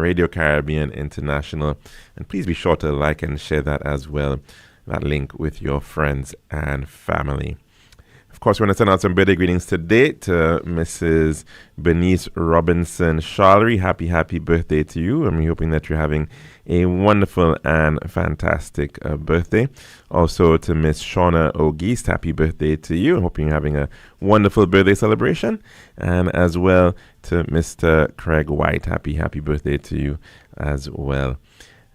Radio Caribbean International. And please be sure to like and share that as well, that link with your friends and family. Of course, we want to send out some birthday greetings today to Mrs. Bernice Robinson Charlery. Happy birthday to you. I'm hoping that you're having a wonderful and fantastic birthday. Also to Miss Shauna O'Geist, happy birthday to you. I'm hoping you're having a wonderful birthday celebration. And as well to Mr. Craig White, happy birthday to you as well.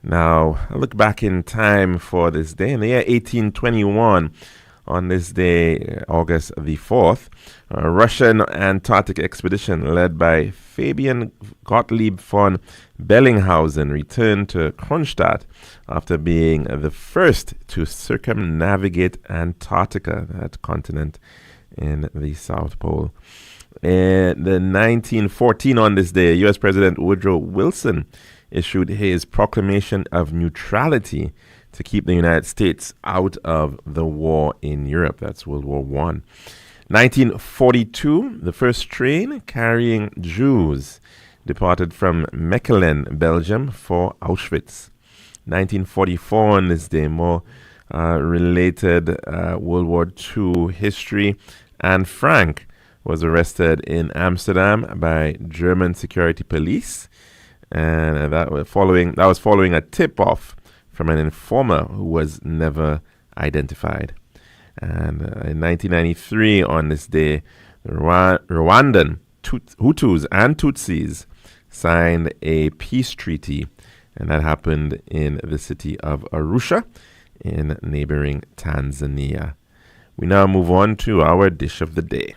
Now, I look back in time for this day. In the year 1821, on this day, August the 4th, a Russian Antarctic expedition led by Fabian Gottlieb von Bellinghausen returned to Kronstadt after being the first to circumnavigate Antarctica, that continent in the South Pole. In the 1914, on this day, U.S. President Woodrow Wilson issued his proclamation of neutrality to keep the United States out of the war in Europe. That's World War I. 1942, the first train carrying Jews departed from Mechelen, Belgium for Auschwitz. 1944, on this day, more related World War II history. Anne Frank was arrested in Amsterdam by German security police, and that was following a tip-off from an informer who was never identified. And in 1993, on this day, the Rwandan Hutus and Tutsis signed a peace treaty, and that happened in the city of Arusha in neighboring Tanzania. We now move on to our dish of the day.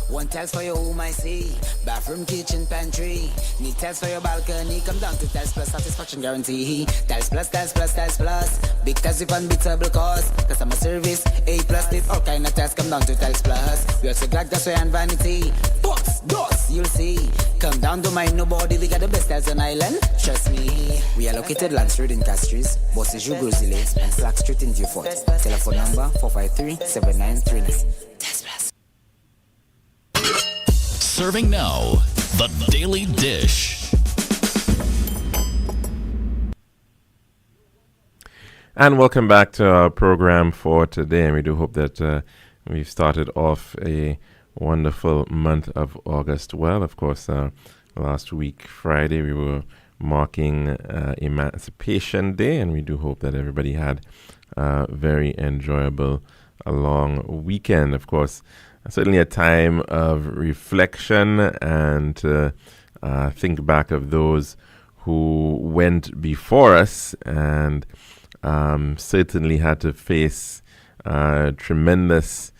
One tiles for your home, I see. Bathroom, kitchen, pantry. Need tiles for your balcony. Come down to Tiles Plus, satisfaction guarantee. Tiles Plus, Tiles Plus, Tiles Plus. Big tiles with unbeatable cost. Customer service, A+. Did all kind of tiles. Come down to Tiles Plus. We also got gas and vanity. Box, doors, you'll see. Come down to my nobody. We got the best tiles on island. Trust me. We are located Lance Road in Castries, Bosses Grozile, and Flax Street in Beaufort. Telephone number 453-7939. Serving now, the Daily Dish. And welcome back to our program for today. And we do hope that we've started off a wonderful month of August well. Of course, last week, Friday, we were marking Emancipation Day, and we do hope that everybody had a very enjoyable long weekend. Of course, certainly a time of reflection and to think back of those who went before us and certainly had to face tremendous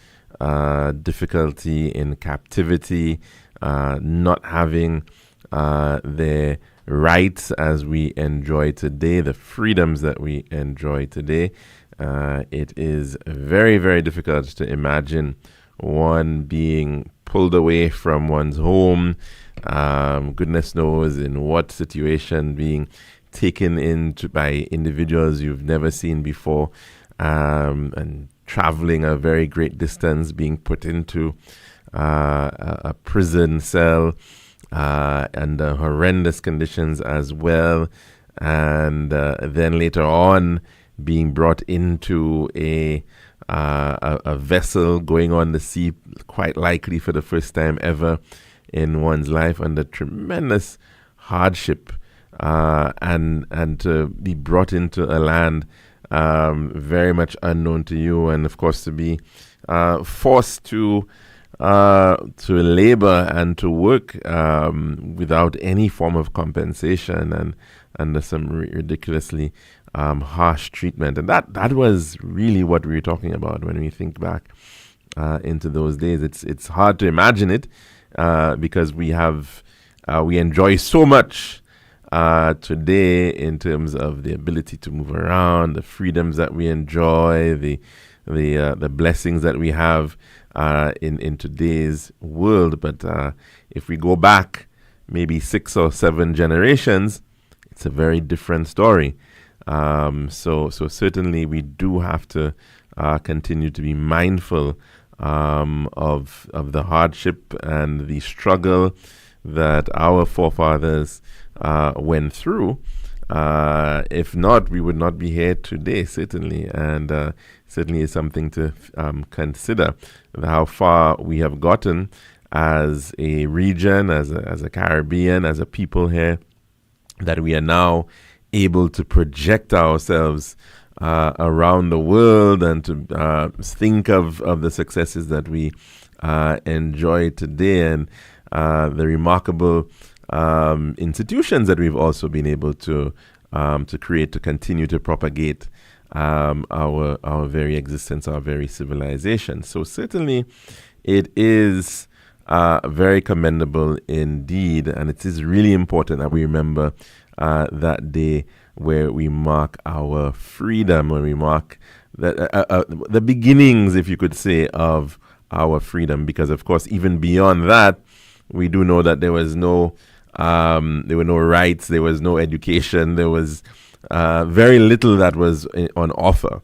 difficulty in captivity, not having their rights as we enjoy today, the freedoms that we enjoy today. It is very, very difficult to imagine one being pulled away from one's home, goodness knows in what situation, being taken into by individuals you've never seen before, and traveling a very great distance, being put into a prison cell under horrendous conditions as well, and then later on being brought into a vessel going on the sea, quite likely for the first time ever in one's life, under tremendous hardship, and to be brought into a land very much unknown to you, and of course to be forced to labor and to work without any form of compensation and under some ridiculously harsh treatment. And that was really what we were talking about when we think back into those days. It's hard to imagine it because we enjoy so much today in terms of the ability to move around, the freedoms that we enjoy, the blessings that we have in today's world. But if we go back maybe 6 or 7 generations, it's a very different story. So certainly we do have to continue to be mindful of the hardship and the struggle that our forefathers went through. If not, we would not be here today, certainly, and certainly is something to consider, how far we have gotten as a region, as a Caribbean, as a people here, that we are now able to project ourselves around the world and to think of the successes that we enjoy today, and the remarkable institutions that we've also been able to create, to continue to propagate our very existence, our very civilization. So certainly it is very commendable indeed, and it is really important that we remember that day where we mark our freedom, when we mark the beginnings, if you could say, of our freedom. Because of course, even beyond that, we do know that there were no rights, there was no education, there was very little that was on offer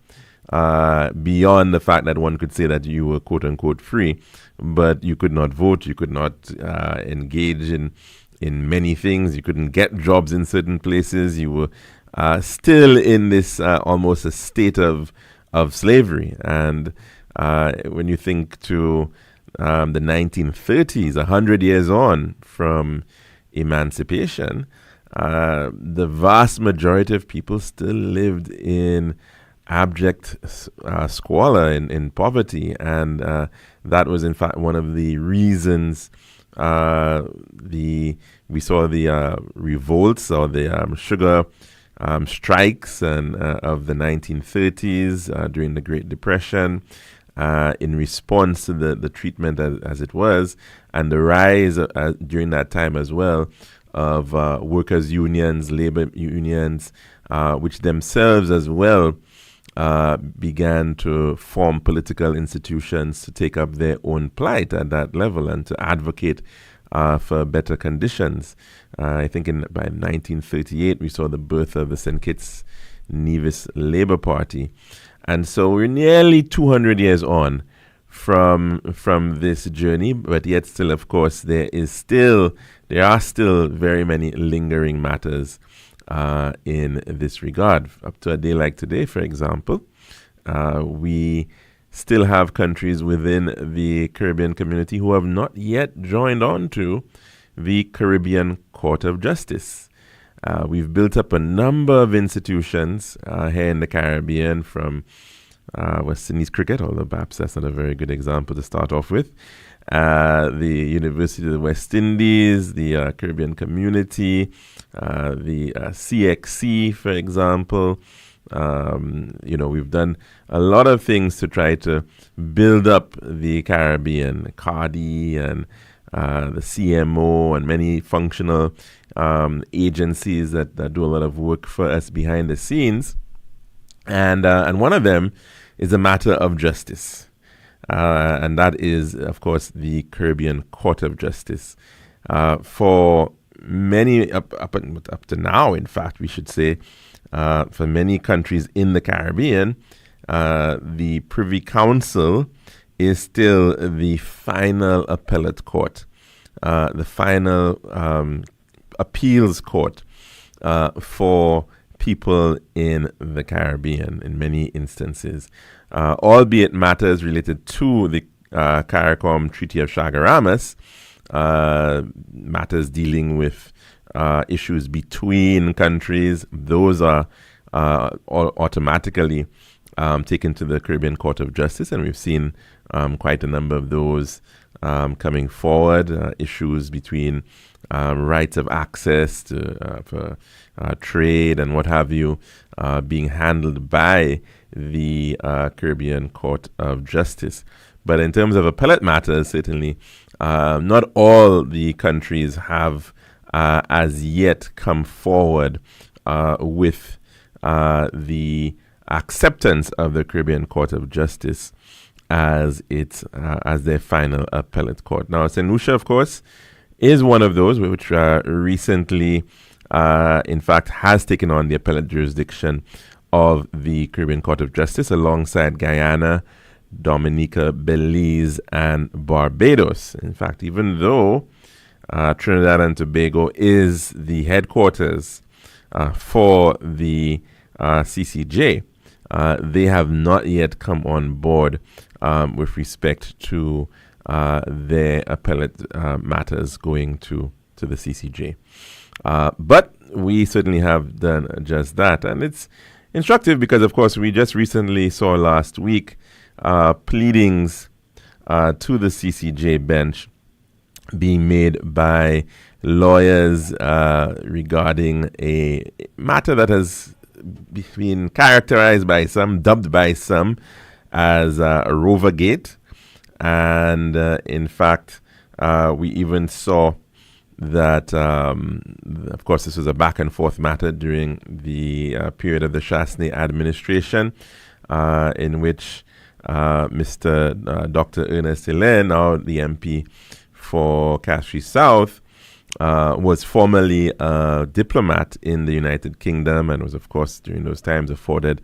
beyond the fact that one could say that you were quote unquote free, but you could not vote, you could not engage in many things, you couldn't get jobs in certain places, you were still in this almost a state of slavery. And when you think to the 1930s, 100 years on from emancipation, the vast majority of people still lived in abject squalor, in poverty, and that was in fact one of the reasons we saw the revolts or the sugar strikes and of the 1930s during the Great Depression, in response to the treatment as it was, and the rise during that time as well of workers' unions, labor unions, which themselves as well began to form political institutions to take up their own plight at that level and to advocate for better conditions. I think by 1938 we saw the birth of the St. Kitts Nevis Labour Party. And so we're nearly 200 years on from this journey, but yet still, of course, there are still very many lingering matters in this regard. Up to a day like today, for example, we still have countries within the Caribbean community who have not yet joined on to the Caribbean Court of Justice. We've built up a number of institutions here in the Caribbean, from West Indies cricket, although perhaps that's not a very good example to start off with, the University of the West Indies, the Caribbean Community, the CXC, for example. We've done a lot of things to try to build up the Caribbean, CARDI and the CMO and many functional agencies that do a lot of work for us behind the scenes. And one of them is a matter of justice. And that is, of course, the Caribbean Court of Justice. For many, up to now, in fact, we should say, for many countries in the Caribbean, the Privy Council is still the final appellate court, the final appeals court for people in the Caribbean in many instances, albeit matters related to the CARICOM Treaty of Chaguaramas, matters dealing with issues between countries, those are automatically taken to the Caribbean Court of Justice, and we've seen quite a number of those coming forward, issues between rights of access to for trade and what have you, being handled by the Caribbean Court of Justice. But in terms of appellate matters, certainly not all the countries have as yet come forward with the acceptance of the Caribbean Court of Justice as their final appellate court. Now, St. Lucia, of course, is one of those which recently in fact, has taken on the appellate jurisdiction of the Caribbean Court of Justice alongside Guyana, Dominica, Belize, and Barbados. In fact, even though Trinidad and Tobago is the headquarters for the CCJ, they have not yet come on board with respect to their appellate matters going to the CCJ. But we certainly have done just that. And it's instructive because, of course, we just recently saw last week pleadings to the CCJ bench being made by lawyers regarding a matter that has been characterized by some, dubbed by some, as Rovergate. And in fact, we even saw that, of course, this was a back and forth matter during the period of the Chasney administration, in which Mr. Dr. Ernest Hilaire, now the MP for Castries South, was formerly a diplomat in the United Kingdom and was, of course, during those times afforded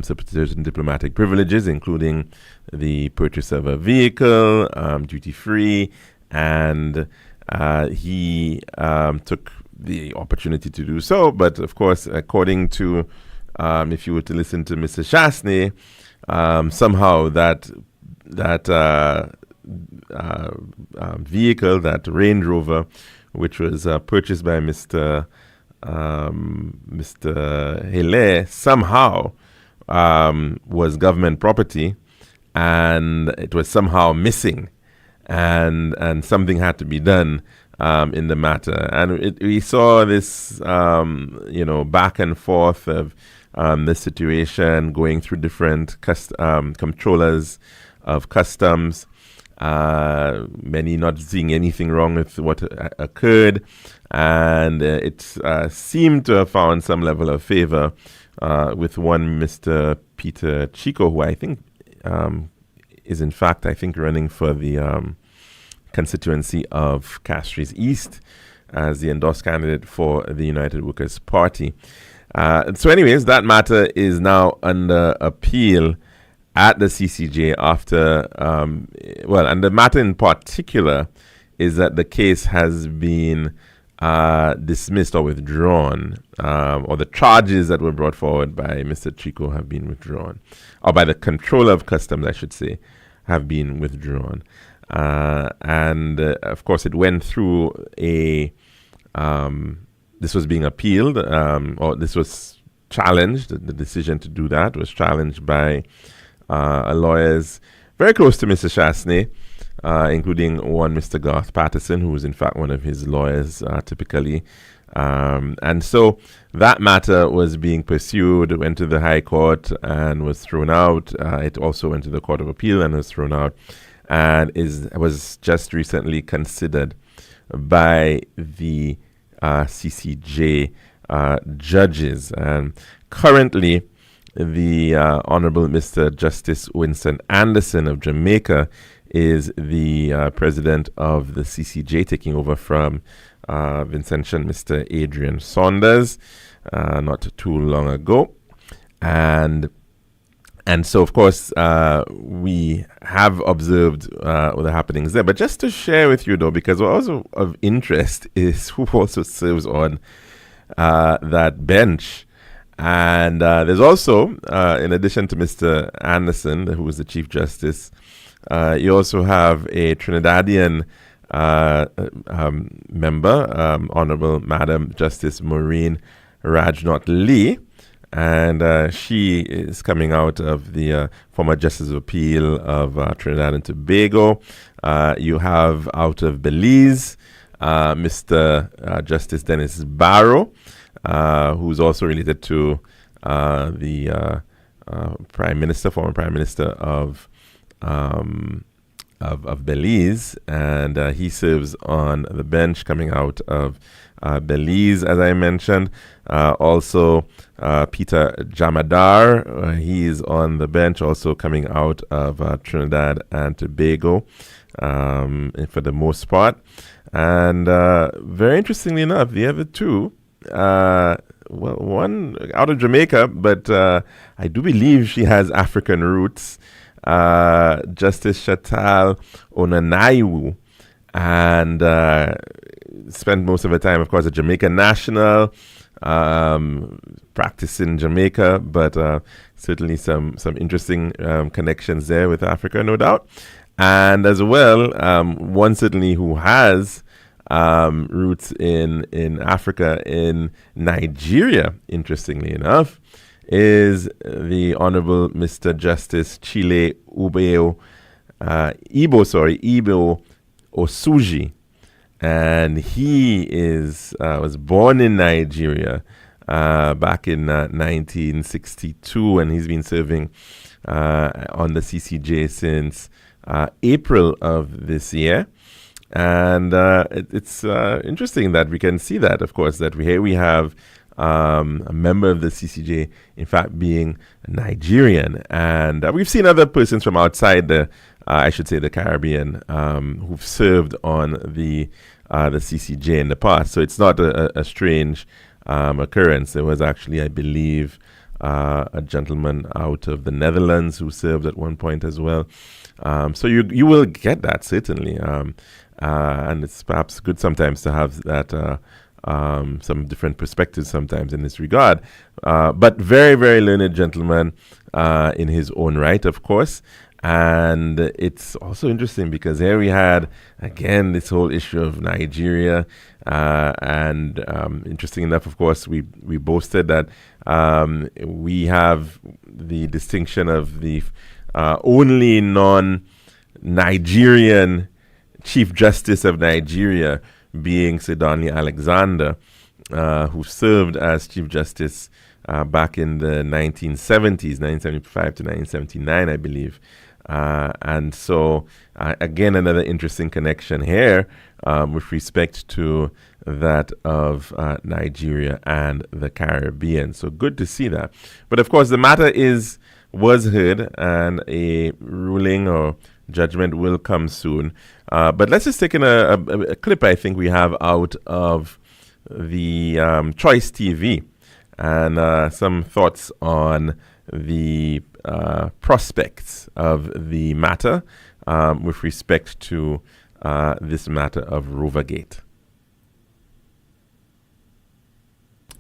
certain diplomatic privileges, including the purchase of a vehicle, duty-free, and he took the opportunity to do so. But, of course, according to, if you were to listen to Mr. Chasney, somehow that vehicle, that Range Rover, which was purchased by Mr. Hilaire, somehow was government property, and it was somehow missing, and something had to be done in the matter. And we saw this, back and forth of this situation going through different controllers of customs, many not seeing anything wrong with what occurred, and it seemed to have found some level of favor with one Mr. Peter Chico, who I think is in fact, running for the constituency of Castries East as the endorsed candidate for the United Workers' Party. So anyways, that matter is now under appeal at the CCJ after, and the matter in particular is that the case has been dismissed or withdrawn, or the charges that were brought forward by Mr. Chico have been withdrawn, or by the Controller of Customs, I should say, have been withdrawn. And of course, it went through this was being appealed, or this was challenged. The decision to do that was challenged by lawyers very close to Mr. Chasney, including one Mr. Garth Patterson, who was in fact one of his lawyers typically. And so that matter was being pursued, went to the High Court and was thrown out. It also went to the Court of Appeal and was thrown out, and was just recently considered by the CCJ judges. And currently, the Honorable Mr. Justice Winston Anderson of Jamaica is the president of the CCJ, taking over from Vincentian Mr. Adrian Saunders not too long ago. And so, of course, we have observed what the happenings there. But just to share with you, though, because what also of interest is who also serves on that bench. And there's also, in addition to Mr. Anderson, who is the Chief Justice, you also have a Trinidadian member, Honorable Madam Justice Maureen Rajnath Lee, and she is coming out of the former Justice of Appeal of Trinidad and Tobago. You have out of Belize, Mr. Justice Dennis Barrow, who's also related to the former Prime Minister of Belize, and he serves on the bench coming out of Belize, as I mentioned. Also, Peter Jamadar, he is on the bench, also coming out of Trinidad and Tobago for the most part. And very interestingly enough, the other two, one out of Jamaica, but I do believe she has African roots. Justice Shatal Onanaiwu, and spent most of her time, of course, a Jamaican national, practiced in Jamaica, but certainly some interesting connections there with Africa, no doubt. And as well, one certainly who has roots in Africa, in Nigeria, interestingly enough, is the Honorable Mr. Justice Chile Ibo Osuji. And he was born in Nigeria back in 1962, and he's been serving on the CCJ since April of this year. And it's interesting that we can see that, of course, that here we have a member of the CCJ, in fact, being Nigerian. And we've seen other persons from outside the Caribbean, who've served on the CCJ in the past. So it's not a strange occurrence. There was actually, I believe, a gentleman out of the Netherlands who served at one point as well. So you will get that, certainly. And it's perhaps good sometimes to have that some different perspectives sometimes in this regard. But very, very learned gentleman in his own right, of course. And it's also interesting because here we had, again, this whole issue of Nigeria. And interesting enough, of course, we boasted that we have the distinction of the only non-Nigerian Chief Justice of Nigeria being Sidani Alexander, who served as Chief Justice back in the 1970s, 1975 to 1979, I believe. And so, again, another interesting connection here with respect to that of Nigeria and the Caribbean. So good to see that. But of course, the matter was heard, and a ruling or judgment will come soon. But let's just take in a clip I think we have out of the Choice TV, and some thoughts on the prospects of the matter with respect to this matter of Rovergate.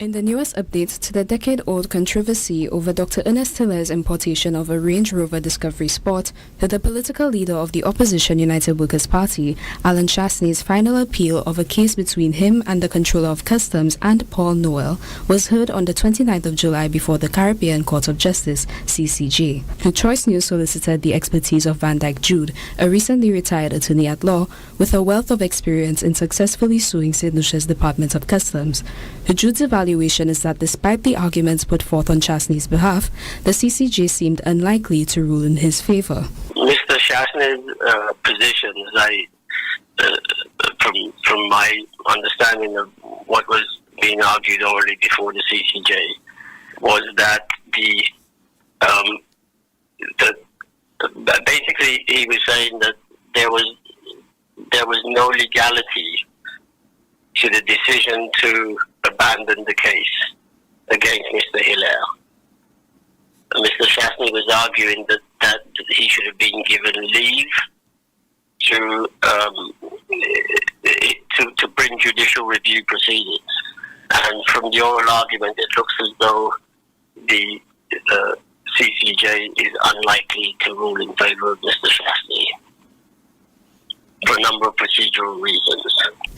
In the newest update to the decade-old controversy over Dr. Ernest Tiller's importation of a Range Rover Discovery Sport, the political leader of the opposition United Workers' Party, Alan Chasney's final appeal of a case between him and the Controller of Customs and Paul Noel was heard on the 29th of July before the Caribbean Court of Justice, CCJ. The Choice News solicited the expertise of Van Dyke Jude, a recently retired attorney at law with a wealth of experience in successfully suing St. Lucia's Department of Customs. Jude's evaluation is that despite the arguments put forth on Chasney's behalf, the CCJ seemed unlikely to rule in his favor. Mr. Chasney's position, from my understanding of what was being argued already before the CCJ, was that basically he was saying that there was no legality to the decision to abandon the case against Mr. Hilaire. Mr. Chasney was arguing that he should have been given leave to bring judicial review proceedings. And from the oral argument, it looks as though the CCJ is unlikely to rule in favor of Mr. Chasney for a number of procedural reasons.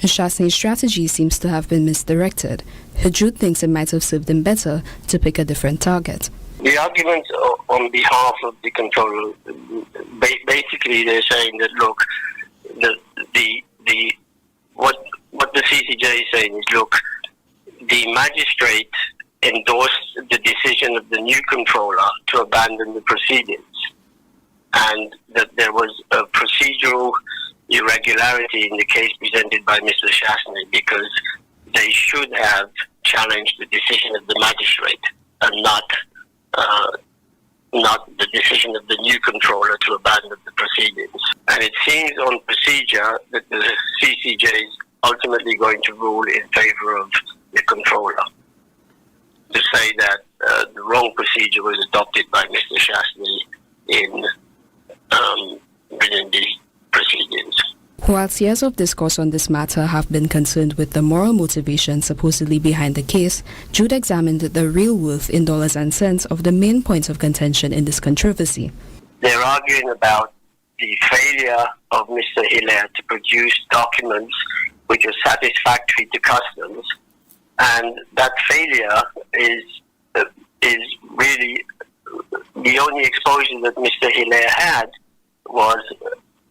Chasney's strategy seems to have been misdirected. Jude thinks it might have served him better to pick a different target. The argument on behalf of the controller, basically they're saying that, look, what the CCJ is saying is, look, the magistrate endorsed the decision of the new controller to abandon the proceedings, and that there was a procedural irregularity in the case presented by Mr. Chasney because they should have challenged the decision of the magistrate and not the decision of the new controller to abandon the proceedings. And it seems on procedure that the CCJ is ultimately going to rule in favor of the controller, to say that the wrong procedure was adopted by Mr. Shastri within the proceedings. Whilst years of discourse on this matter have been concerned with the moral motivation supposedly behind the case, Jude examined the real worth in dollars and cents of the main points of contention in this controversy. They're arguing about the failure of Mr. Hilaire to produce documents which are satisfactory to customs, and that failure is really the only exposure that Mr. Hilaire had was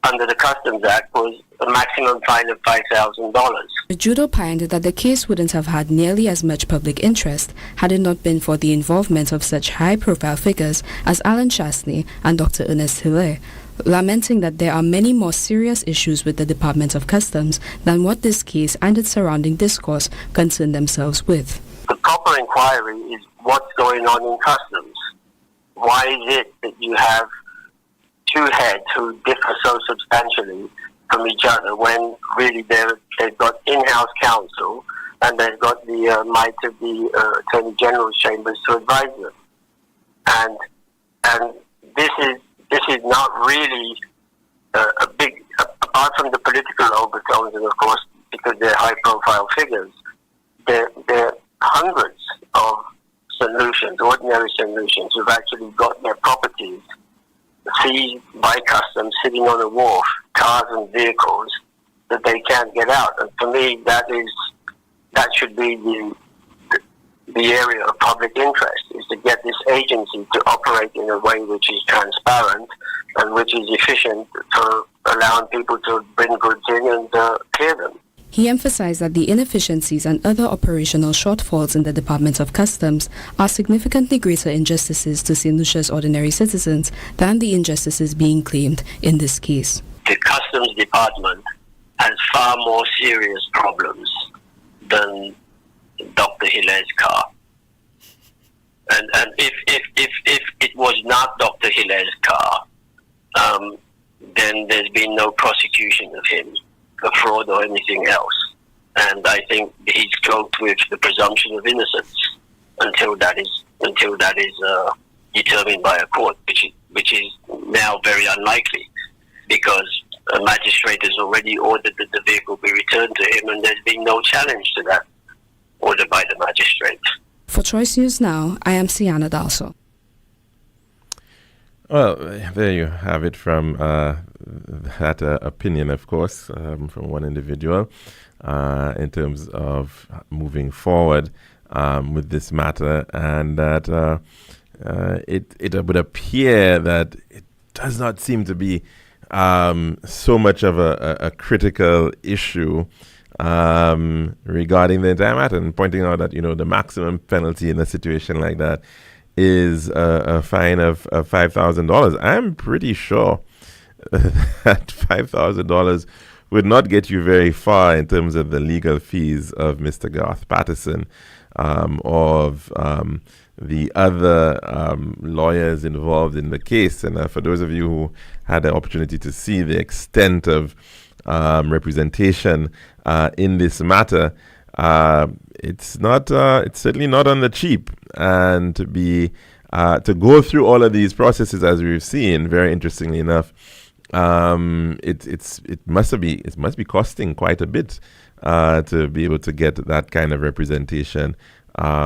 under the Customs Act was a maximum fine of $5,000. Jude opined that the case wouldn't have had nearly as much public interest had it not been for the involvement of such high-profile figures as Alan Shastri and Dr. Ernest Hilaire, lamenting that there are many more serious issues with the Department of Customs than what this case and its surrounding discourse concern themselves with. The proper inquiry is what's going on in customs. Why is it that you have two heads who differ so substantially from each other when really they've got in-house counsel and they've got the might of the Attorney General's chambers to advise them? And this is not really a big, apart from the political overtones, and of course because they're high-profile figures, there are hundreds of solutions, ordinary solutions, who've actually got their properties seized by customs, sitting on a wharf, cars and vehicles that they can't get out. And for me, that should be the area of public interest, is to get this agency to operate in a way which is transparent and which is efficient for allowing people to bring goods in and clear them. He emphasized that the inefficiencies and other operational shortfalls in the Department of Customs are significantly greater injustices to St. Lucia's ordinary citizens than the injustices being claimed in this case. The Customs Department has far more serious problems than Dr. Hilaire's car. And if it was not Dr. Hilaire's car, then there's been no prosecution of him for fraud or anything else. And I think he's cloaked with the presumption of innocence until that is determined by a court, which is now very unlikely, because a magistrate has already ordered that the vehicle be returned to him, and there's been no challenge to that order by the magistrate. For Choice News Now, I am Sienna Dalso. Well, there you have it from that opinion, of course, from one individual in terms of moving forward with this matter, and that it would appear that it does not seem to be so much of a critical issue regarding the entire matter, and pointing out that, the maximum penalty in a situation like that is a fine of $5,000. I'm pretty sure that $5,000 would not get you very far in terms of the legal fees of Mr. Garth Patterson, of the other lawyers involved in the case. And for those of you who had the opportunity to see the extent of representation in this matter, it's certainly not on the cheap, and to go through all of these processes, as we've seen, very interestingly enough, it must be costing quite a bit to be able to get that kind of representation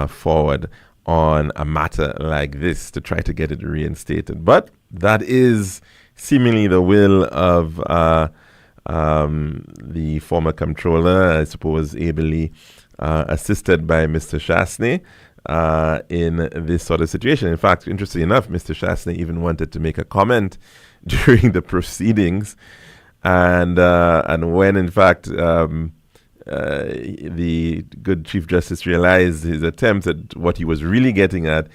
forward on a matter like this, to try to get it reinstated. But that is seemingly the will of the former comptroller, I suppose ably assisted by Mr. Shastri in this sort of situation. In fact, interestingly enough, Mr. Shastri even wanted to make a comment during the proceedings, and when in fact the good Chief Justice realized his attempt at what he was really getting at,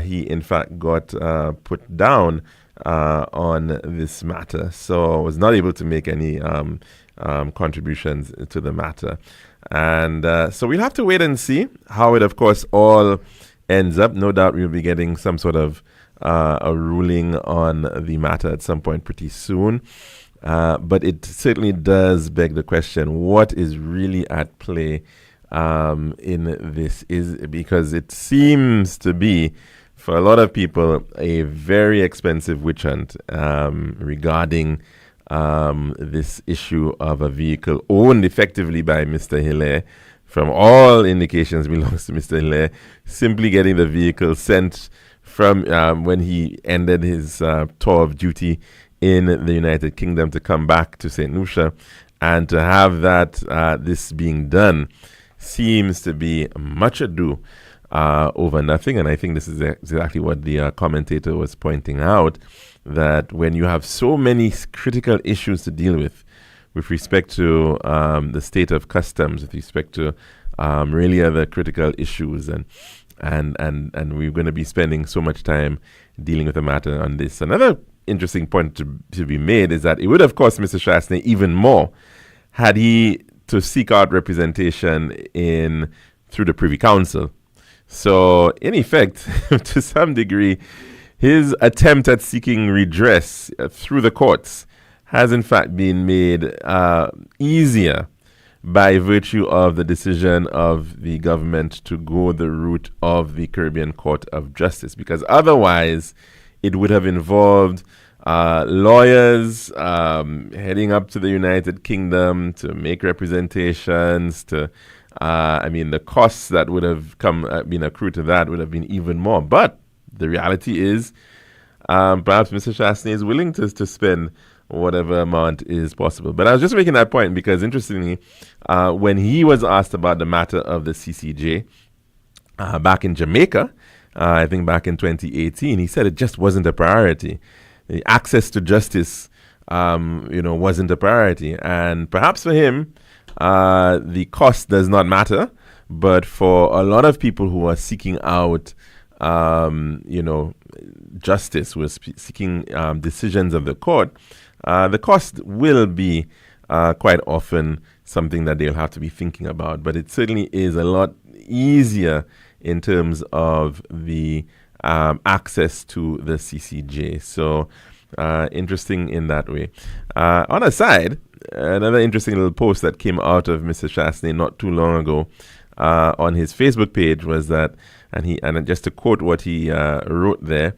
he in fact got put down on this matter, so was not able to make any contributions to the matter. And so we'll have to wait and see how it, of course, all ends up. No doubt we'll be getting some sort of a ruling on the matter at some point pretty soon. But it certainly does beg the question, what is really at play in this is because it seems to be, for a lot of people, a very expensive witch hunt regarding this issue of a vehicle owned effectively by Mr. Hilaire. From all indications belongs to Mr. Hilaire, simply getting the vehicle sent from when he ended his tour of duty in the United Kingdom to come back to St. Lucia, and to have that this being done seems to be much ado over nothing. And I think this is exactly what the commentator was pointing out, that when you have so many critical issues to deal with respect to the state of customs, with respect to really other critical issues, and we're going to be spending so much time dealing with the matter on this. Another interesting point to be made is that it would have cost Mr. Chasney even more had he to seek out representation through the Privy Council. So, in effect, to some degree, his attempt at seeking redress through the courts has in fact been made easier by virtue of the decision of the government to go the route of the Caribbean Court of Justice, because otherwise it would have involved lawyers heading up to the United Kingdom to make representations. The costs that would have been accrued to that would have been even more. But the reality is, perhaps Mr. Chasney is willing to spend whatever amount is possible. But I was just making that point because, interestingly, when he was asked about the matter of the CCJ back in Jamaica, I think back in 2018, he said it just wasn't a priority. The access to justice, wasn't a priority. And perhaps for him, the cost does not matter. But for a lot of people who are seeking out, justice, who are seeking decisions of the court, the cost will be quite often something that they'll have to be thinking about. But it certainly is a lot easier in terms of the access to the CCJ. So interesting in that way. On a side, another interesting little post that came out of Mr. Chasney not too long ago on his Facebook page was that, and just to quote what he wrote there,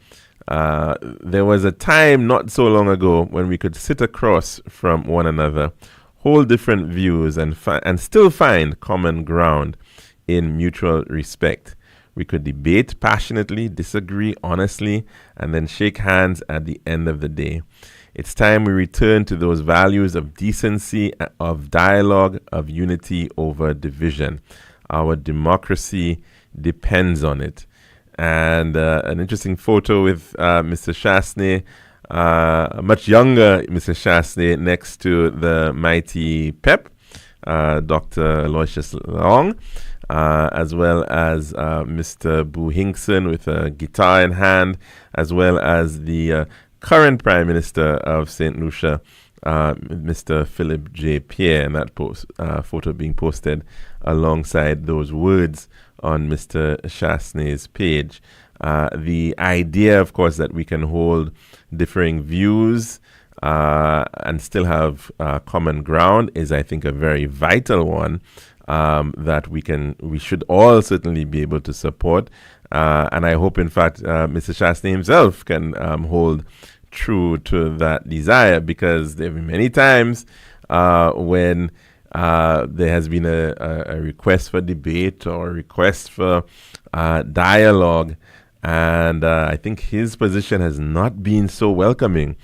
there was a time not so long ago when we could sit across from one another, hold different views, and still find common ground in mutual respect. We could debate passionately, disagree honestly, and then shake hands at the end of the day. It's time we return to those values of decency, of dialogue, of unity over division. Our democracy depends on it. And an interesting photo with Mr. Chasney, a much younger Mr. Chasney, next to the mighty Pep, Dr. Aloysius Long, as well as Mr. Boo Hinkson with a guitar in hand, as well as the current Prime Minister of St. Lucia, Mr. Philip J. Pierre, and that photo being posted alongside those words on Mr. Chasney's page. The idea, of course, that we can hold differing views and still have common ground is, I think, a very vital one that we should all certainly be able to support. And I hope, in fact, Mr. Chasney himself can hold true to that desire, because there have been many times when there has been a request for debate or a request for dialogue, and I think his position has not been so welcoming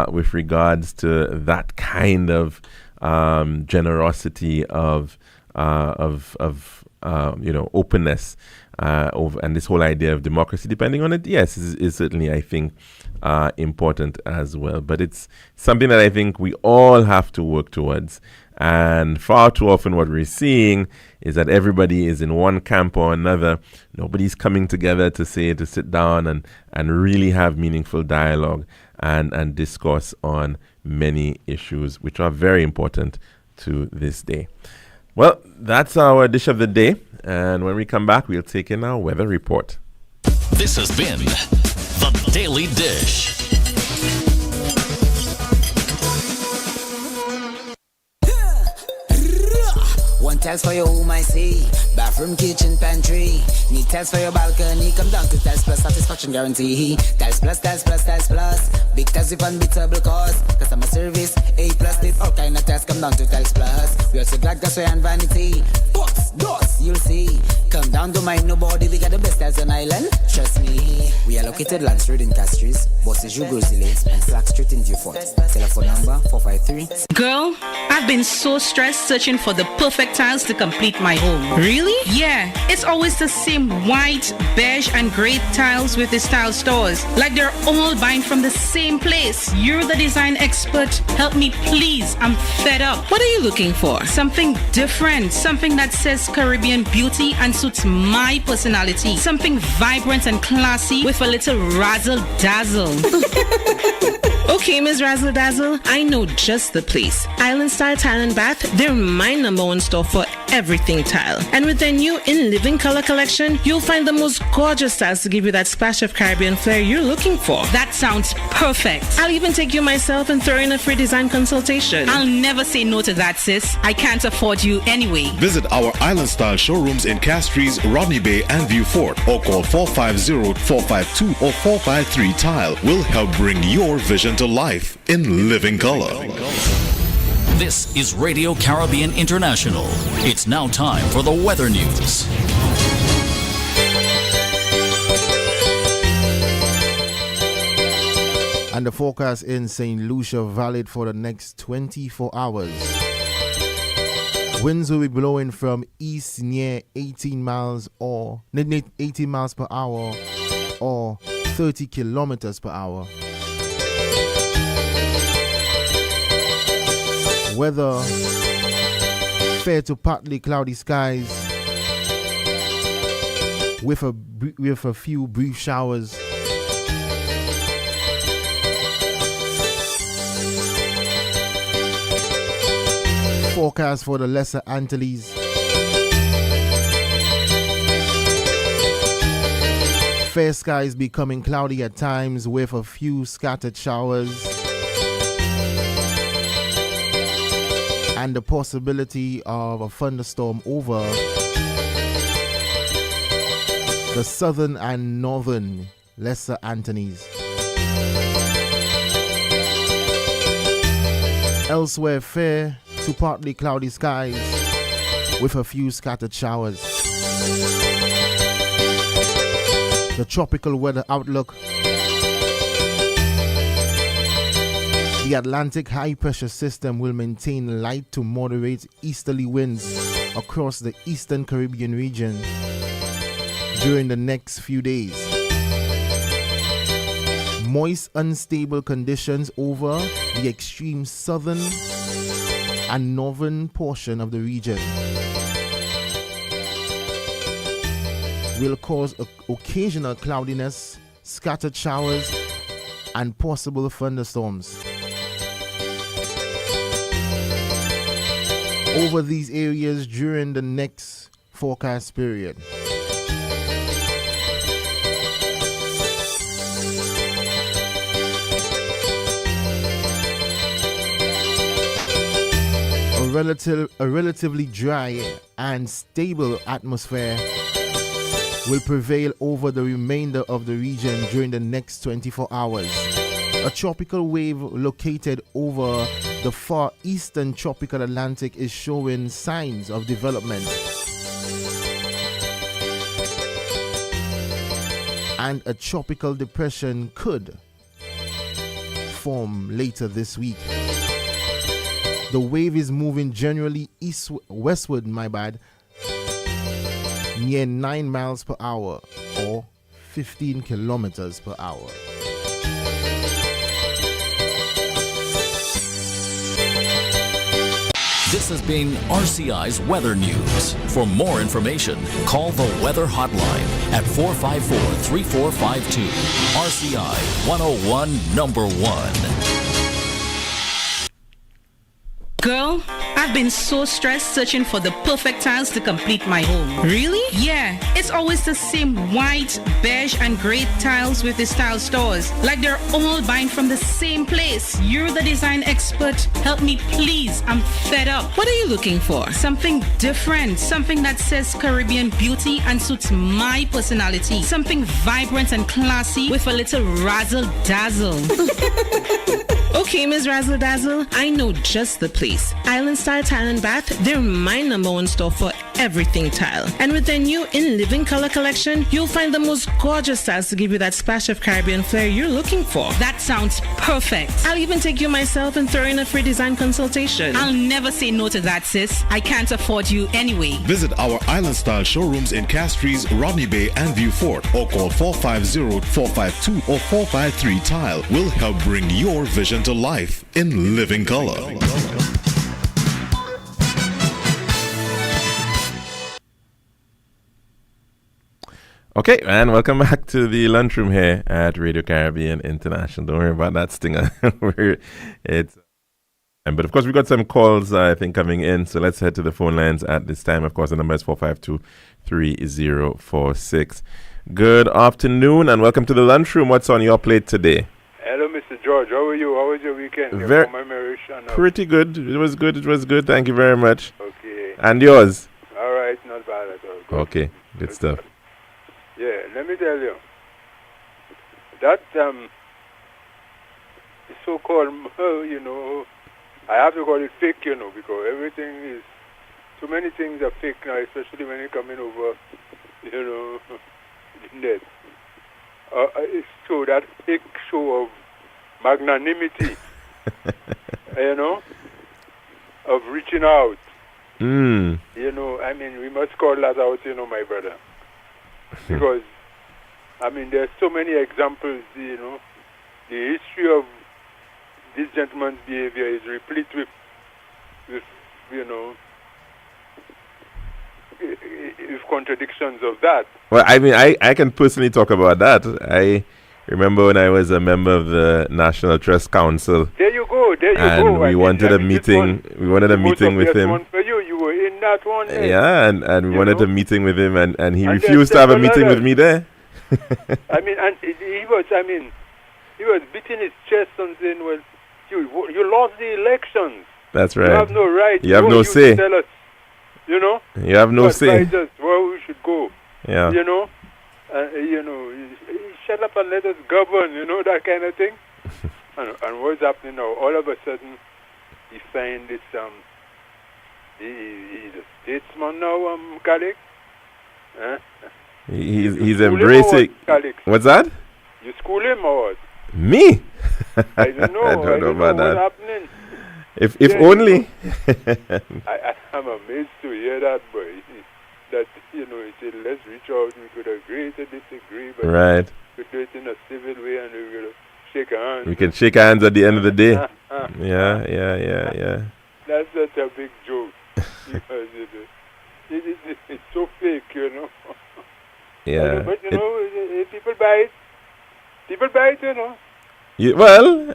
with regards to that kind of generosity of openness and this whole idea of democracy, depending on it, yes, is certainly, I think, important as well. But it's something that I think we all have to work towards. And far too often what we're seeing is that everybody is in one camp or another. Nobody's coming together to sit down and really have meaningful dialogue and discourse on many issues, which are very important to this day. Well, that's our dish of the day. And when we come back, we'll take in our weather report. This has been The Daily Dish. One One tiles for your home, I see. Bathroom, kitchen, pantry. Need tiles for your balcony. Come down to Tiles Plus, satisfaction guarantee. Tiles Plus, Tiles Plus, Tiles Plus. Big tiles with unbeatable cost. Customer service, A+. Did all kind of tiles. Come down to Tiles Plus. We also got gas and vanity. Books, doors, you'll see. Come down to mind nobody. We got the best tiles on island. Trust me. We are located Lance Road in Castries, Bosses Grozile, and Flax Street in Beaufort. Telephone number 453. Girl, I've been so stressed searching for the perfect tiles to complete my home. Really? Yeah, it's always the same white, beige, and gray tiles with these tile stores. Like they're all buying from the same place. You're the design expert. Help me, please. I'm fed up. What are you looking for? Something different. Something that says Caribbean beauty and suits my personality. Something vibrant and classy with a little razzle dazzle. Okay, Ms. Razzle Dazzle, I know just the place. Island Style Tile and Bath, they're my #1 store for everything tile. And with their new In Living Color collection, you'll find the most gorgeous styles to give you that splash of Caribbean flair you're looking for. That sounds perfect. I'll even take you myself and throw in a free design consultation. I'll never say no to that, sis. I can't afford you anyway. Visit our Island Style showrooms in Castries, Rodney Bay, and Viewfort, or call 450-452 or 453 Tile. We'll help bring your vision to life in living color. This is Radio Caribbean International. It's now time for the weather news. And the forecast in St. Lucia valid for the next 24 hours. Winds will be blowing from east near 18 miles per hour or 30 kilometers per hour. Weather, fair to partly cloudy skies with a few brief showers. Forecast for the Lesser Antilles. Fair skies becoming cloudy at times with a few scattered showers. And the possibility of a thunderstorm over the southern and northern Lesser Antilles. Elsewhere, fair to partly cloudy skies with a few scattered showers. The tropical weather outlook. The Atlantic high pressure system will maintain light to moderate easterly winds across the eastern Caribbean region during the next few days. Moist, unstable conditions over the extreme southern and northern portion of the region will cause occasional cloudiness, scattered showers, and possible thunderstorms over these areas during the next forecast period. A relatively dry and stable atmosphere will prevail over the remainder of the region during the next 24 hours. A tropical wave located over the far eastern tropical Atlantic is showing signs of development. And a tropical depression could form later this week. The wave is moving generally westward, near 9 miles per hour or 15 kilometers per hour. This has been RCI's Weather News. For more information, call the Weather Hotline at 454-3452. RCI 101 #1. Girl, I've been so stressed searching for the perfect tiles to complete my home. Really? Yeah, it's always the same white, beige, and gray tiles with the style stores. Like they're all buying from the same place. You're the design expert. Help me, please. I'm fed up. What are you looking for? Something different. Something that says Caribbean beauty and suits my personality. Something vibrant and classy with a little razzle dazzle. Okay, Ms. Razzle Dazzle, I know just the place. Island Style Tile and Bath, they're my number one store for everything tile. And with their new In Living Color collection, you'll find the most gorgeous styles to give you that splash of Caribbean flair you're looking for. That sounds perfect. I'll even take you myself and throw in a free design consultation. I'll never say no to that, sis. I can't afford you anyway. Visit our Island Style showrooms in Castries, Rodney Bay, and View Fort, or call 450-452 or 453 Tile. We'll help bring your vision to life in living color. Okay, and welcome back to the lunchroom here at Radio Caribbean International. Don't worry about that stinger. But of course, we got some calls, I think, coming in. So let's head to the phone lines at this time. Of course, the number is 452-3046. Good afternoon and welcome to the lunchroom. What's on your plate today? Hello, Mr. George. How are you? How was your weekend? Very, pretty good. It was good. It was good. Thank you very much. Okay. And yours? All right. Not bad at all. Good. Okay. Good stuff. Yeah. Let me tell you. That so-called, I have to call it fake, because everything is, too many things are fake now, especially when you're coming over, net. So that fake show of magnanimity, of reaching out. We must call that out, my brother. Because, there's so many examples, the history of this gentleman's behavior is replete with contradictions of that. Well, I can personally talk about that. I remember when I was a member of the National Trust Council. There you go. And we wanted a meeting. We wanted a meeting with him. One for you. You were in that one. Yeah, and we wanted a meeting with him, and he refused to have a meeting with me there. He was beating his chest and saying, "Well, you lost the elections. That's right. You have no right. You have no say. Tell us, You have no say. Advise us where we should go. Yeah. Shut up and let us govern. That kind of thing. and what's happening now? All of a sudden, he signed this. He's a statesman now, Kalik. He's embracing. What's that? You school him or what? Me? I don't know. I don't know about that. What's happening. If only. I'm amazed to hear that, boy. That, he said, let's reach out. We could agree to disagree, but right. we could do it in a civil way and we could shake hands. We can shake hands at the end of the day. Yeah. That's such a big joke. Because it's so fake, Yeah. But, people buy it. People buy it, Well,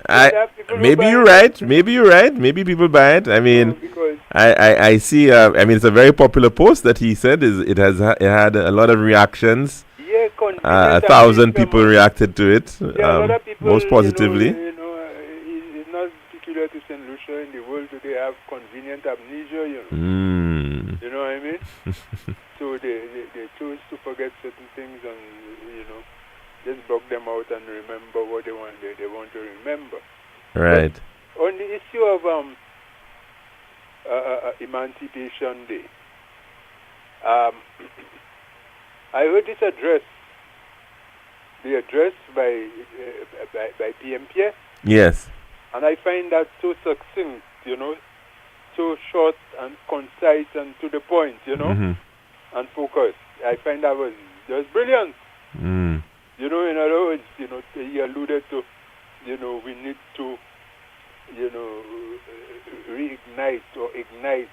maybe you're right. Maybe Maybe people buy it. I see. It's a very popular post that he said. It had a lot of reactions. Yeah, 1,000 people reacted to it. A lot of people, most positively. It's not particular to St. Lucia. In the world today, have convenient amnesia. You know what I mean? So they choose to forget certain things and just block them out and remember what they want to remember. Right. But on the issue of Emancipation Day, I heard this address. The address by PMPS. Yes. And I find that so succinct, so short and concise and to the point, and focused. I find that was just brilliant. In other words, he alluded to, we need to, reignite or ignite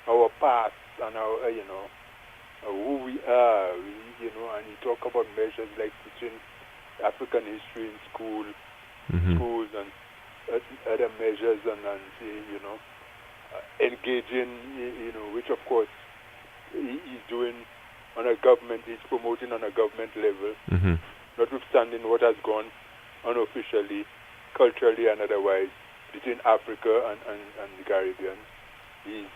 our past and our, who we are, and he talked about measures like teaching African history in schools and other measures and engaging, which of course he's doing on a government, he's promoting on a government level, notwithstanding what has gone unofficially, culturally and otherwise between Africa and the Caribbean. He's,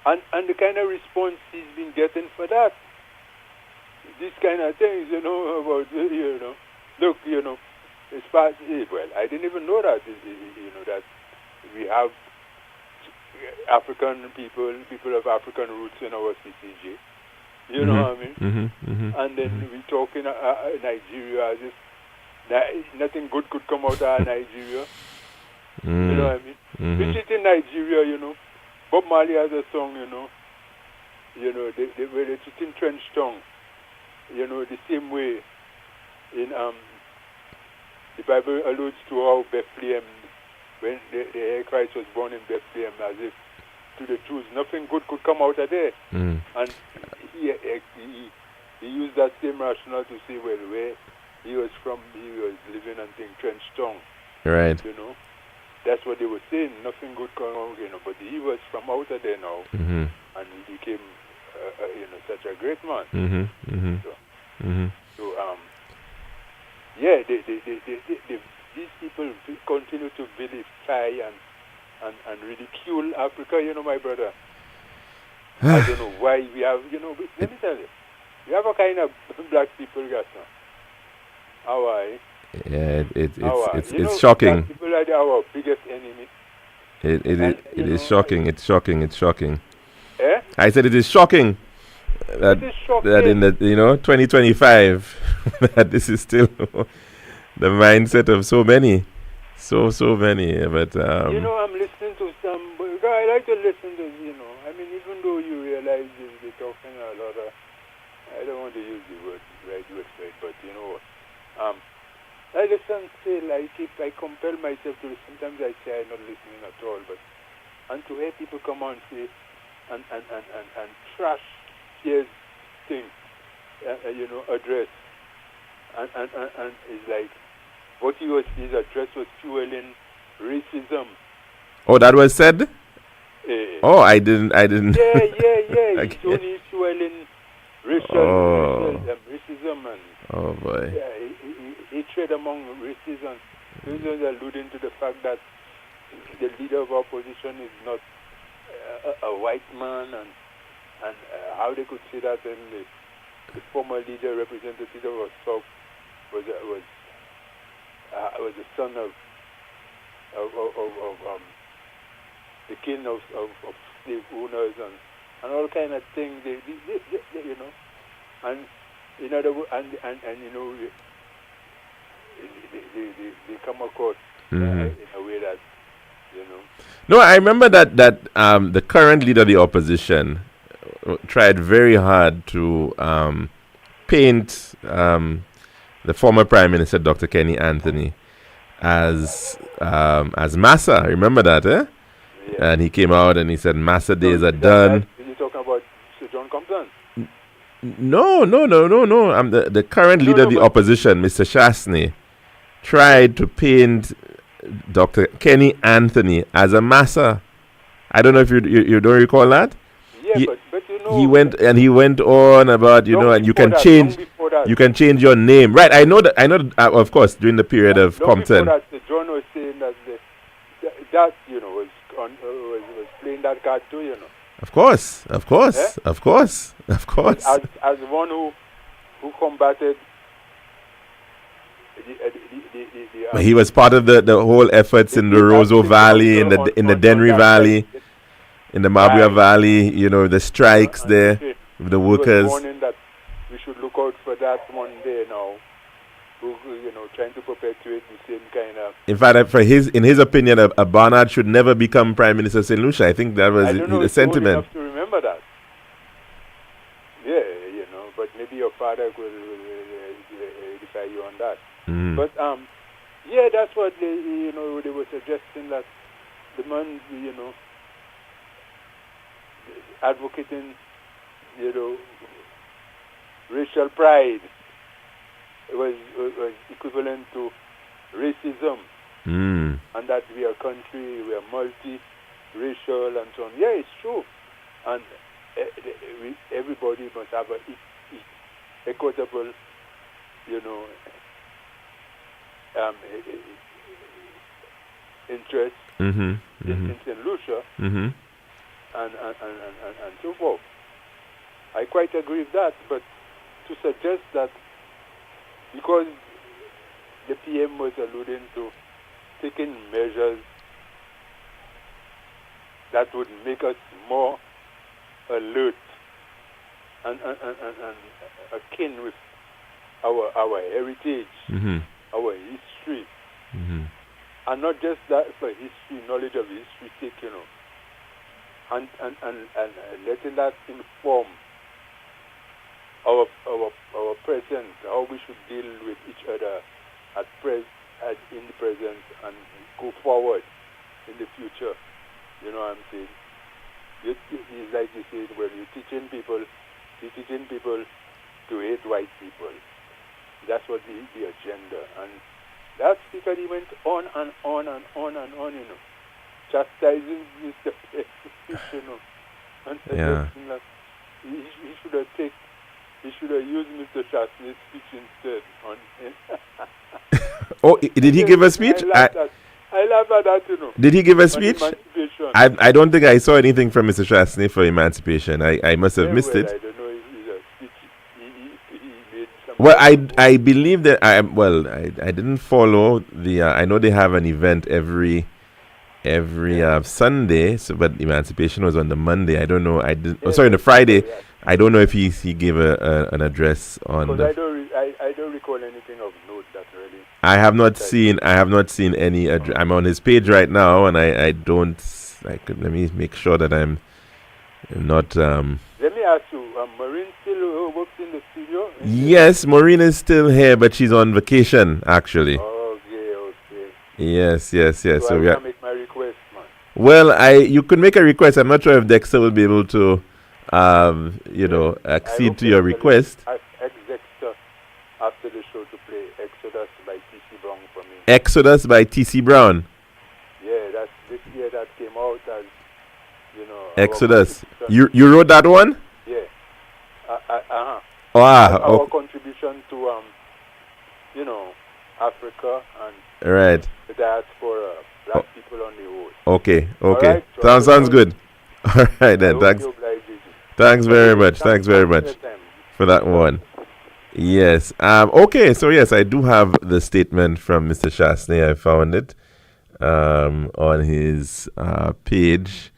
and the kind of response he's been getting for that. These kind of things, about, look, it's part, well, I didn't even know that, that we have African people of African roots in our CCJ. You know what I mean? And then we talk in Nigeria as if nothing good could come out of Nigeria. You know what I mean? We sit in Nigeria, Bob Marley has a song, where they sit in Trench Tongue, the same way in the Bible alludes to how Bethlehem, when the Christ was born in Bethlehem, as if to the Jews nothing good could come out of there. And he used that same rationale to say, well, where he was from, he was living and being Trench Tongue. Right. That's what they were saying. Nothing good come out, But he was from out of there now, and he became, such a great man. Yeah, these people continue to vilify and ridicule Africa. My brother. I don't know why we have. Let me tell you, we have a kind of black people, Gaston. How are Yeah, it's shocking. Black people are our biggest enemy. It is shocking. It's shocking. It's shocking. Eh? I said it is shocking that in the 2025 that this is still the mindset of so many, so many. But I'm listening to some. I like to listen to even though you realize they're talking a lot of. I don't want to use the word right, but I listen still. I compel myself to. Sometimes I say I'm not listening at all, but and to hear people come on and say and trash his thing, address, and it's like what his address was fueling racism. Oh, that was said. Oh, I didn't. Yeah. It's only fueling racial racism and. Oh boy. Yeah, hatred among racism. These are alluding to the fact that the leader of opposition is not a white man, and how they could say that, and the former leader, representative of South, was the son of the king of slave owners and all kind of things. They and in other words, and they come across in a way that No, I remember that the current leader of the opposition tried very hard to paint the former Prime Minister, Dr. Kenny Anthony, as Massa. Remember that, eh? Yeah. And he came out and he said, Massa days are done. You're talking about Sir John Compton? No. The current leader of the opposition, Mr. Shastney, tried to paint Dr. Kenny Anthony as a Massa. I don't know if you don't recall that. Yeah, but he went on about and you can change your name. Right, I know that of course during the period of Compton. Before that, John was saying that that was playing that card too, Of course. As one who combated the he was part of the whole efforts in the Roseau Valley, in the Denry Valley, in the Mabria Valley, the strikes there with the workers. Warning that we should look out for that one day now, who trying to perpetuate the same kind of. In fact, in his opinion, a Barnard should never become Prime Minister of St. Lucia. I think that was the sentiment. Old enough to remember that. Yeah, but maybe your father could edify you on that. But that's what they were suggesting, that the man, advocating, racial pride was equivalent to racism, and that we are a country, we are multi-racial and so on. Yeah, it's true. And everybody must have a equitable, interest in St. Lucia and so forth. I quite agree with that, but to suggest that because the PM was alluding to taking measures that would make us more alert and akin with our heritage, our history, and not just that for history, knowledge of history sake, and letting that inform our present, how we should deal with each other in the present and go forward in the future. You know what I'm saying? It's like you said, well, you're teaching people to hate white people. That's what the agenda. And that speaker, he went on and on and on and on, chastising Mr. President, and suggesting that he should have used Mr. Chasney's speech instead on him. Oh, did he give a speech? I laugh at that, Did he give a speech? I don't think I saw anything from Mr. Chasney for emancipation. I must have missed it. I don't know if it's a speech. He made some. Well, I believe that I didn't follow the. I know they have an event every Sunday. So, but emancipation was on the Monday. I don't know. The Friday. Yeah. I don't know if he gave an address on. Because I don't recall anything of note that really. I have not seen any. I'm on his page right now, and I don't. Let me make sure that I'm not. Let me ask you, Maureen still works in the studio? Yes, Maureen is still here, but she's on vacation actually. Okay. Yes. So I can make my request, man. Well, you could make a request. I'm not sure if Dexter will be able to, accede to your request. I Dexter after the show to play Exodus by T.C. Brown for me. Exodus by T.C. Brown. Yeah, that's this year that came out as, Exodus. You wrote that one? Yeah. Our contribution to, Africa and right. the diaspora, black people on the whole. Okay. Right, so Sounds good. All right then. Thanks very much for that one. Yes. Okay. So yes, I do have the statement from Mr. Chasney. I found it on his page.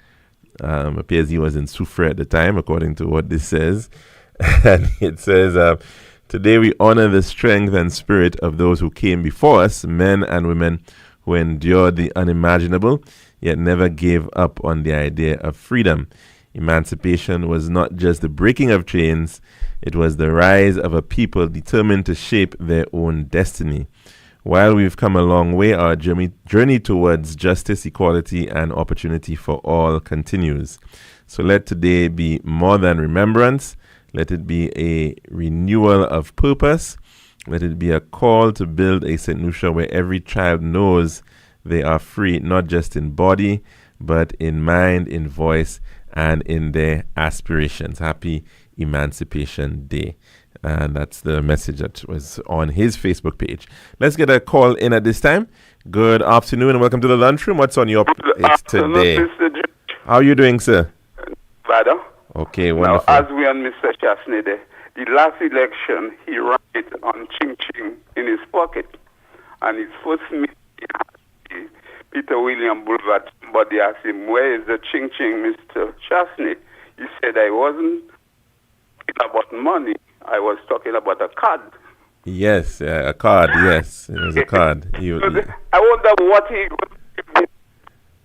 Appears he was in Soufrière at the time, according to what this says. And it says, today we honor the strength and spirit of those who came before us, men and women who endured the unimaginable, yet never gave up on the idea of freedom. Emancipation was not just the breaking of chains, it was the rise of a people determined to shape their own destiny. While we've come a long way, our journey towards justice, equality, and opportunity for all continues. So let today be more than remembrance. Let it be a renewal of purpose. Let it be a call to build a St. Lucia where every child knows they are free, not just in body, but in mind, in voice, and in their aspirations. Happy Emancipation Day. And that's the message that was on his Facebook page. Let's get a call in at this time. Good afternoon and welcome to the lunchroom. What's on your plate today? How are you doing, sir? Father. Okay, wonderful. Now, as we on Mr. Chasney there, the last election, he ran it on Ching Ching in his pocket. And his first meeting, Peter William Boulevard, somebody asked him, where is the Ching Ching, Mr. Chasney? He said, I wasn't talking about money. I was talking about a card. Yes, a card, yes. It was a card. I wonder what he got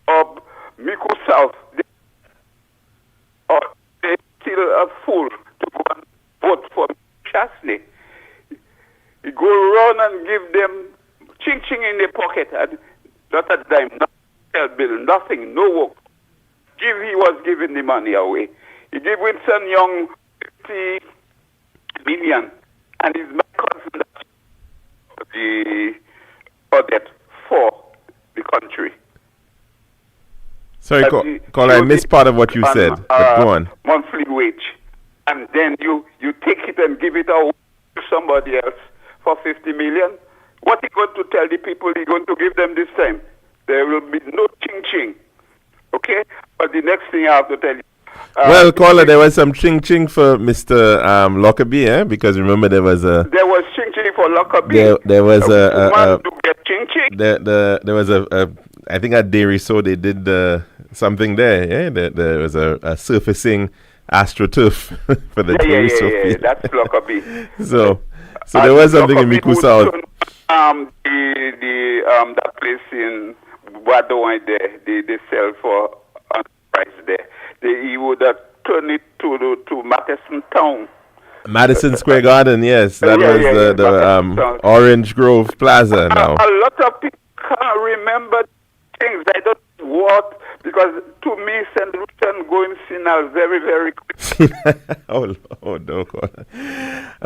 of Miku South. Or they still a fool to go and vote for Chasney. He go around and give them ching-ching in their pocket. And not a dime, not bill, nothing, no work. He was giving the money away. He gave Winston Young 50 million, and his cousin, the audit for the country. Sorry, caller, I missed part of what you said, but go on. Monthly wage. And then you take it and give it out to somebody else for 50 million. What are you going to tell the people you're going to give them this time? There will be no ching-ching. Okay? But the next thing I have to tell you. Well, caller, there was some ching-ching for Mr. Lockerbie, because remember there was a... There was ching-ching for Lockerbie. There was to get ching-ching. There was I think at Dairy So they did something there, yeah? There was a surfacing AstroTurf for the Dairy So. Yeah, that's Lockerbie. So there was something in Miku South. That place in Wadouin there, they sell for price there. He would have turned it to Madison Town. Madison Square Garden, yes. That was the Orange Grove Plaza now. A lot of people can't remember things. I don't know what, because to me, St. Lucian going senile very, very quick. Oh no, caller.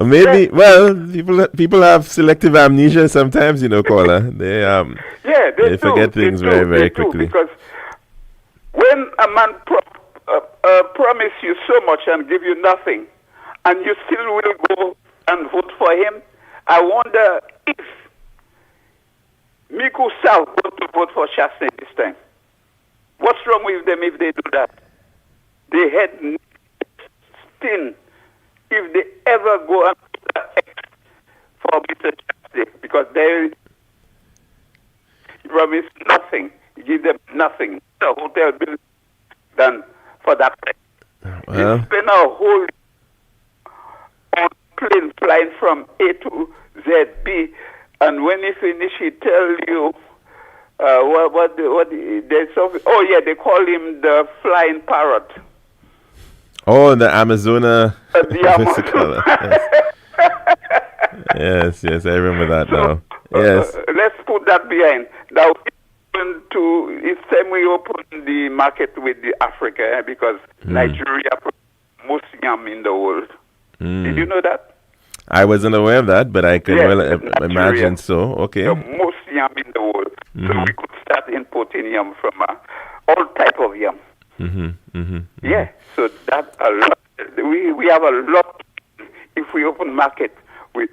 Maybe, well, people have selective amnesia sometimes, caller. They forget things very, very quickly. Because when a man promise you so much and give you nothing, and you still will go and vote for him, I wonder if Miku South want to vote for Chastain this time. What's wrong with them if they do that? They had still, if they ever go and for Mr. Chastain, because they promise nothing, give them nothing. The hotel bill done for that time. Well, they spend a whole on plane flying from A to ZB, and when he finish, he tell you they call him the flying parrot. Oh, the Amazona. Yes, I remember that now. Yes. Let's put that behind. Now, it's time we open the market with the Africa, because Nigeria most yam in the world. Did you know that? I wasn't aware of that, but I could imagine so. Okay. The most yam in the world. So we could start importing yam from all type of yam. Yeah, so that's a lot. We have a lot if we open market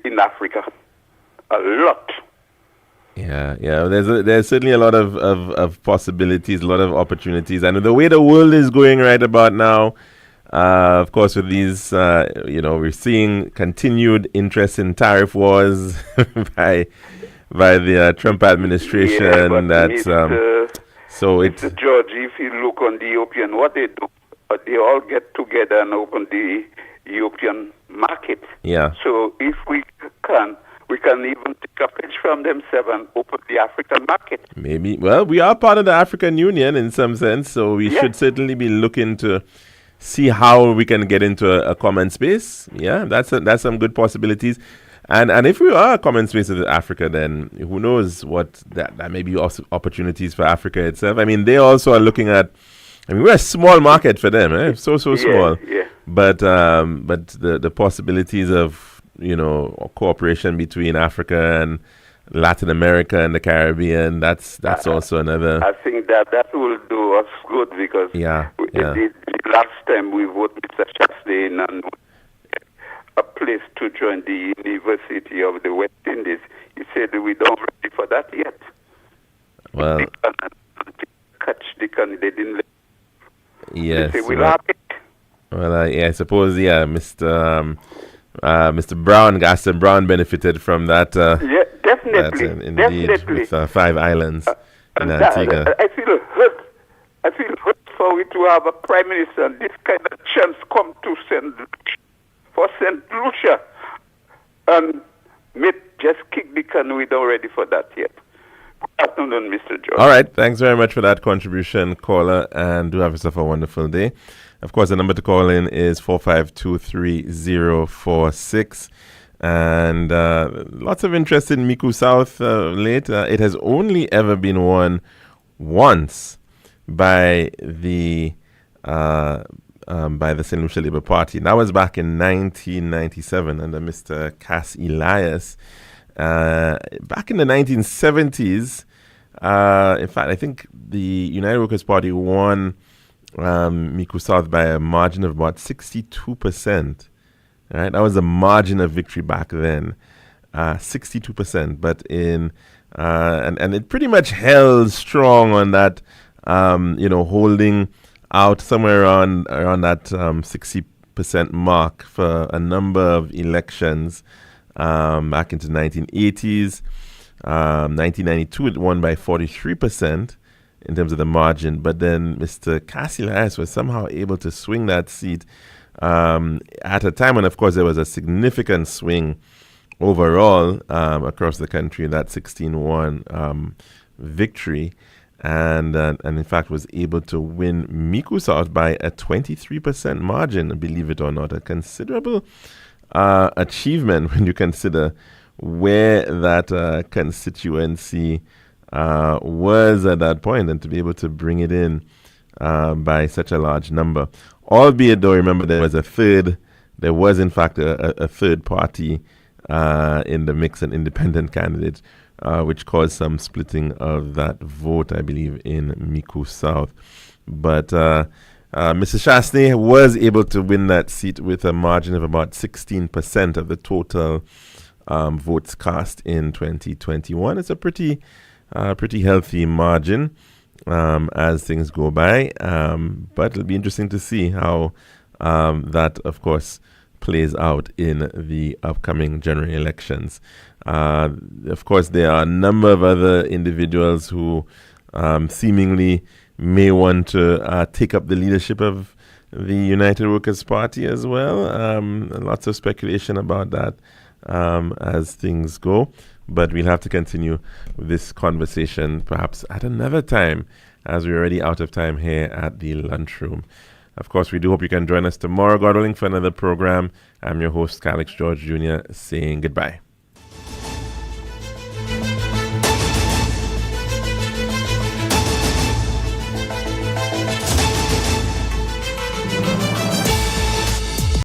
in Africa. A lot. Yeah. There's certainly a lot of possibilities, a lot of opportunities, and the way the world is going right about now, of course, with these, we're seeing continued interest in tariff wars by the Trump administration. Mr. George, if you look on the European, what they do, they all get together and open the European market. Yeah. So if we can even take a page from themselves and open the African market. Maybe. Well, we are part of the African Union in some sense, so we should certainly be looking to see how we can get into a common space. Yeah, that's some good possibilities. And if we are a common space with Africa, then who knows what that may be also opportunities for Africa itself. I mean, they also are looking at. I mean, we're a small market for them, so small. Yeah. But the possibilities of cooperation between Africa and Latin America and the Caribbean, that's also another. I think that will do us good, because the last time we voted Mr. Chastain and a place to join the University of the West Indies, he said we don't ready for that yet. Well, catch the candidate didn't. Yes. They say we'll have it. Well, I suppose Mr. Brown, Gaston Brown, benefited from that. Yeah, definitely. Indeed, with 5 islands in Antigua. I feel hurt. For it to have a prime minister and this kind of chance come to St. Lucia, and just kick the can. We don't ready for that yet. Good afternoon, Mr. George. All right, thanks very much for that contribution, caller, and do have yourself a wonderful day. Of course, the number to call in is 4523046. And lots of interest in Miku South late. It has only ever been won once by the St. Lucia Labour Party. That was back in 1997 under Mr. Cass Elias. Back in the 1970s, in fact, I think the United Workers' Party won Micoud South by a margin of about 62%. Right, that was a margin of victory back then, 62%. But and it pretty much held strong on that, holding out somewhere around that 60% mark for a number of elections back into the 1980s. 1992, it won by 43% in terms of the margin. But then Mr. Cassilas was somehow able to swing that seat at a time when, of course, there was a significant swing overall across the country, that 16-1 victory, and in fact was able to win Micoud South by a 23% margin, believe it or not, a considerable achievement when you consider where that constituency was at that point, and to be able to bring it in by such a large number. Albeit, though, remember there was in fact a third party in the mix, an independent candidate, which caused some splitting of that vote, I believe, in Micoud South. But Mr. Chasney was able to win that seat with a margin of about 16% of the total votes cast in 2021. It's a pretty healthy margin as things go by, but it'll be interesting to see how that, of course, plays out in the upcoming general elections. Of course, there are a number of other individuals who seemingly may want to take up the leadership of the United Workers' Party as well. Lots of speculation about that as things go. But we'll have to continue this conversation perhaps at another time, as we're already out of time here at the lunchroom. Of course, we do hope you can join us tomorrow, God willing, for another program. I'm your host, Calix George Jr., saying goodbye.